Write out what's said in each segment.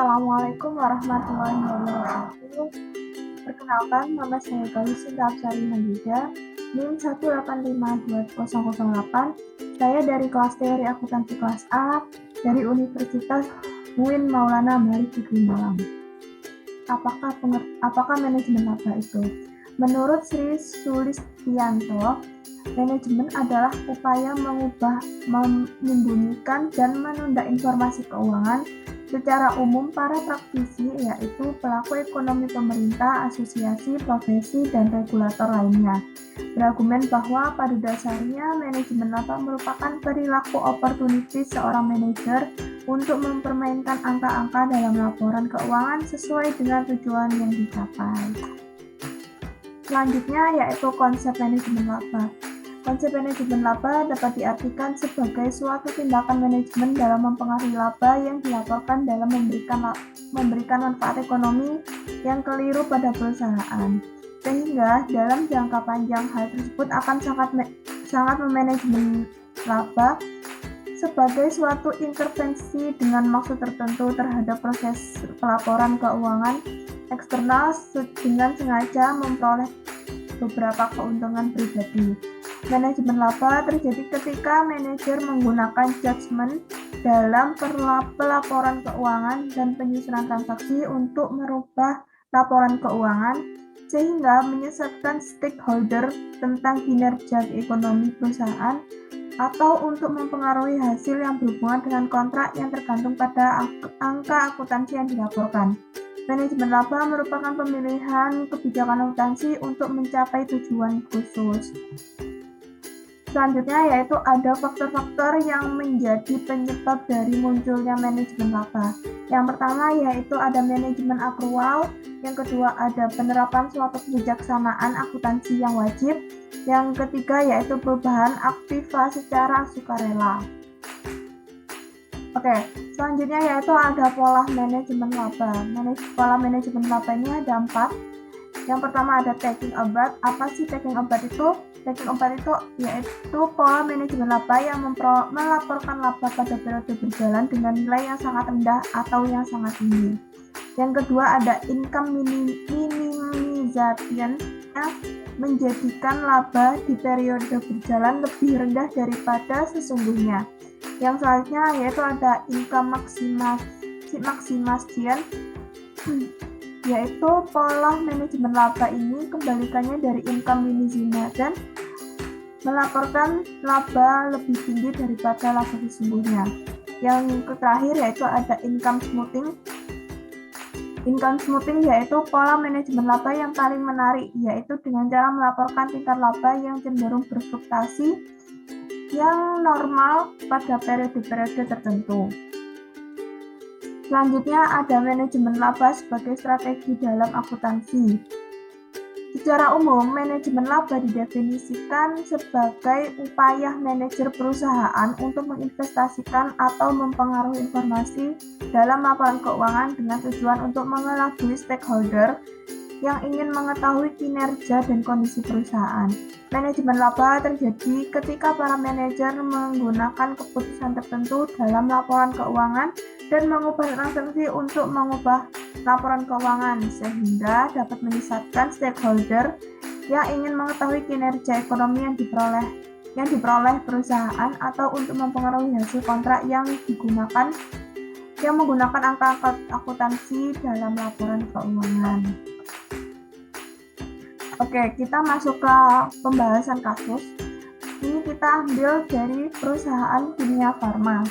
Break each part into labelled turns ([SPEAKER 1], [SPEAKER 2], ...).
[SPEAKER 1] Assalamualaikum warahmatullahi wabarakatuh. Perkenalkan, nama saya Galusinta Absari Nagida, NIM 1852008. Saya dari kelas teori akuntansi kelas A dari Universitas UIN Maulana Malik Fikri Malang. Apakah manajemen laba itu? Menurut Sri Sulistianto, manajemen adalah upaya mengubah, menyembunyikan, dan menunda informasi keuangan. Secara umum, para praktisi, yaitu pelaku ekonomi pemerintah, asosiasi, profesi, dan regulator lainnya, berargumen bahwa pada dasarnya manajemen laba merupakan perilaku oportunistis seorang manajer untuk mempermainkan angka-angka dalam laporan keuangan sesuai dengan tujuan yang dicapai. Selanjutnya yaitu konsep manajemen laba. Konsep manajemen laba dapat diartikan sebagai suatu tindakan manajemen dalam mempengaruhi laba yang dilaporkan dalam memberikan manfaat ekonomi yang keliru pada perusahaan. Sehingga dalam jangka panjang hal tersebut akan sangat memanajemen laba sebagai suatu intervensi dengan maksud tertentu terhadap proses pelaporan keuangan eksternal dengan sengaja memperoleh beberapa keuntungan pribadi. Manajemen laba terjadi ketika manajer menggunakan judgement dalam pelaporan keuangan dan penyusunan transaksi untuk merubah laporan keuangan sehingga menyesatkan stakeholder tentang kinerja ekonomi perusahaan atau untuk mempengaruhi hasil yang berhubungan dengan kontrak yang tergantung pada angka akuntansi yang dilaporkan. Manajemen laba merupakan pemilihan kebijakan akuntansi untuk mencapai tujuan khusus. Selanjutnya yaitu ada faktor-faktor yang menjadi penyebab dari munculnya manajemen laba. Yang pertama yaitu ada manajemen akrual, yang kedua ada penerapan suatu kebijaksanaan akuntansi yang wajib, yang ketiga yaitu perubahan aktiva secara sukarela. Oke, selanjutnya yaitu ada pola manajemen laba. Pola manajemen laba ini ada 4. Yang pertama ada taking about. Apa sih taking about itu? Taking about itu yaitu pola manajemen laba yang melaporkan laba pada periode berjalan dengan nilai yang sangat rendah atau yang sangat tinggi. Yang kedua ada income minimization yang menjadikan laba di periode berjalan lebih rendah daripada sesungguhnya. Yang selanjutnya yaitu ada income maximization yaitu pola manajemen laba ini kebalikannya dari income minimization, melaporkan laba lebih tinggi daripada laba sesungguhnya. Yang terakhir yaitu ada income smoothing. Income smoothing yaitu pola manajemen laba yang paling menarik, yaitu dengan cara melaporkan tingkat laba yang cenderung berfluktuasi yang normal pada periode-periode tertentu. Selanjutnya ada manajemen laba sebagai strategi dalam akuntansi. Secara umum, manajemen laba didefinisikan sebagai upaya manajer perusahaan untuk menginvestasikan atau mempengaruhi informasi dalam laporan keuangan dengan tujuan untuk mengelabui stakeholder yang ingin mengetahui kinerja dan kondisi perusahaan. Manajemen laba terjadi ketika para manajer menggunakan keputusan tertentu dalam laporan keuangan dan mengubah transaksi untuk mengubah laporan keuangan sehingga dapat menyesatkan stakeholder yang ingin mengetahui kinerja ekonomi yang diperoleh perusahaan atau untuk mempengaruhi hasil kontrak yang menggunakan angka akuntansi dalam laporan keuangan. Oke, kita masuk ke pembahasan kasus. Ini kita ambil dari perusahaan Kimia Farma.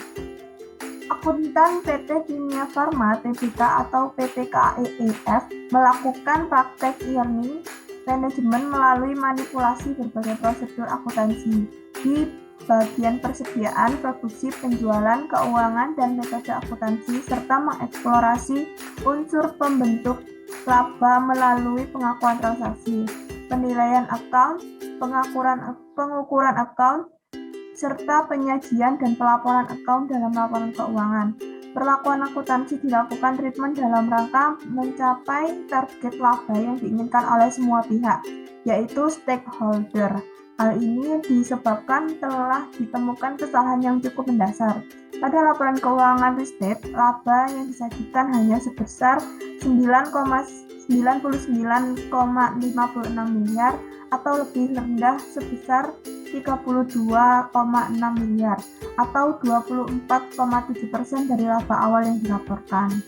[SPEAKER 1] Akuntan PT Kimia Farma Tbk atau PT KAEF melakukan praktek e-learning manajemen melalui manipulasi berbagai prosedur akuntansi di bagian persediaan, produksi, penjualan, keuangan, dan metode akuntansi serta mengeksplorasi unsur pembentuk laba melalui pengakuan transaksi, penilaian account, pengukuran account, serta penyajian dan pelaporan account dalam laporan keuangan. Perlakuan akuntansi dilakukan treatment dalam rangka mencapai target laba yang diinginkan oleh semua pihak, yaitu stakeholder. Hal ini disebabkan telah ditemukan kesalahan yang cukup mendasar. Pada laporan keuangan Restated, laba yang disajikan hanya sebesar 99,56 miliar atau lebih rendah sebesar 32,6 miliar atau 24,7% dari laba awal yang dilaporkan.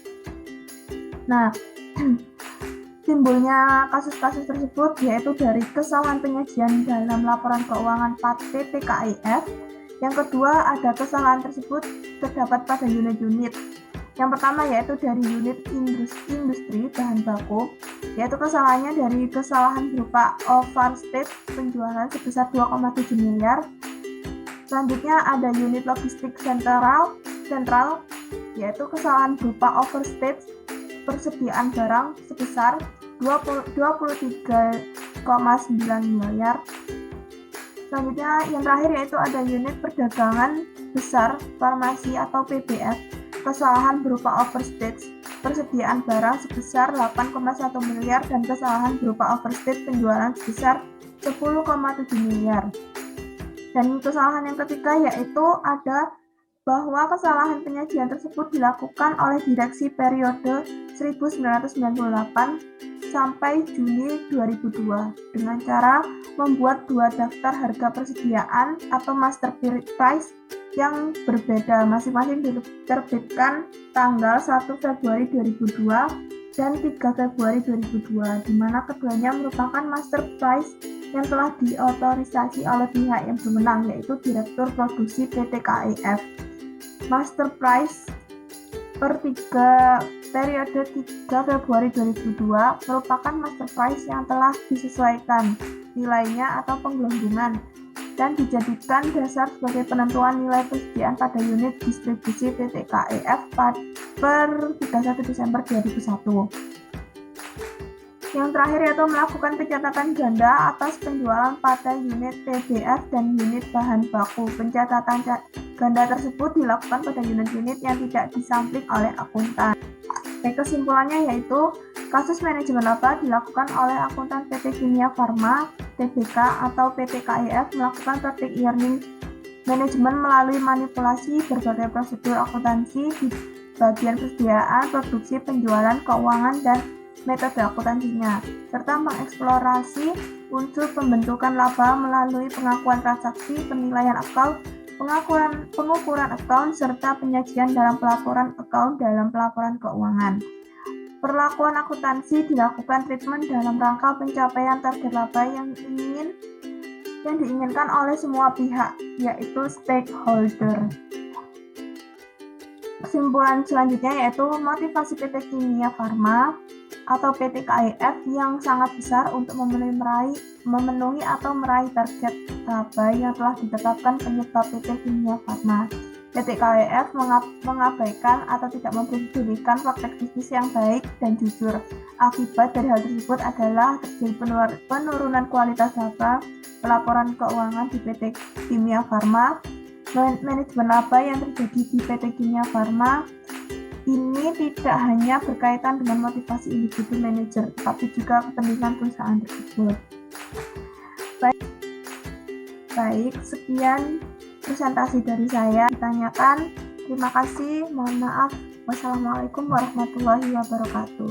[SPEAKER 1] Nah, timbulnya kasus-kasus tersebut yaitu dari kesalahan penyajian dalam laporan keuangan PT KAIF. Yang kedua, ada kesalahan tersebut terdapat pada unit-unit. Yang pertama yaitu dari unit industri bahan baku, yaitu kesalahannya dari kesalahan berupa overstate penjualan sebesar 2,7 miliar. Selanjutnya ada unit logistik sentral, yaitu kesalahan berupa overstate persediaan barang sebesar 23,9 miliar. Selanjutnya yang terakhir yaitu ada unit perdagangan besar farmasi atau PBF, kesalahan berupa overstate persediaan barang sebesar 8,1 miliar dan kesalahan berupa overstate penjualan sebesar 10,7 miliar. Dan kesalahan yang ketiga yaitu ada bahwa kesalahan penyajian tersebut dilakukan oleh direksi periode 1998 sampai Juni 2002 dengan cara membuat dua daftar harga persediaan atau master price yang berbeda, masing-masing diterbitkan tanggal 1 Februari 2002 dan 3 Februari 2002, di mana keduanya merupakan master price yang telah diotorisasi oleh pihak yang berwenang, yaitu Direktur Produksi PT KAIF. Master price per periode 3 Februari 2002 merupakan master price yang telah disesuaikan nilainya atau penggelembungan dan dijadikan dasar sebagai penentuan nilai persediaan pada unit distribusi PT KAIF per 31 Desember 2001. Yang terakhir yaitu melakukan pencatatan ganda atas penjualan pada unit TBF dan unit bahan baku. Pencatatan ganda tersebut dilakukan pada unit-unit yang tidak disampling oleh akuntan. Kesimpulannya yaitu kasus manajemen laba dilakukan oleh akuntan PT Kimia Farma, TBK atau PT KAIF melakukan praktik e-learning manajemen melalui manipulasi berbagai prosedur akuntansi di bagian persediaan, produksi, penjualan, keuangan, dan metode akuntansinya, serta mengeksplorasi unsur pembentukan laba melalui pengakuan transaksi, penilaian account, pengukuran account, serta penyajian dalam pelaporan account dalam pelaporan keuangan. Perlakuan akuntansi dilakukan treatment dalam rangka pencapaian target laba yang diinginkan oleh semua pihak, yaitu stakeholder. Kesimpulan selanjutnya yaitu motivasi PT Kimia Farma atau PT KAIF yang sangat besar untuk memenuhi atau meraih target laba yang telah ditetapkan penyebab PT Kimia Farma. PT KAIF mengabaikan atau tidak mempedulikan praktek bisnis yang baik dan jujur. Akibat dari hal tersebut adalah terjadi penurunan kualitas laba pelaporan keuangan di PT Kimia Farma. Manajemen laba yang terjadi di PT Kimia Farma ini tidak hanya berkaitan dengan motivasi individu manajer, tapi juga kepentingan perusahaan tersebut. Baik, sekian presentasi dari saya. Ditanyakan, terima kasih, mohon maaf. Wassalamualaikum warahmatullahi wabarakatuh.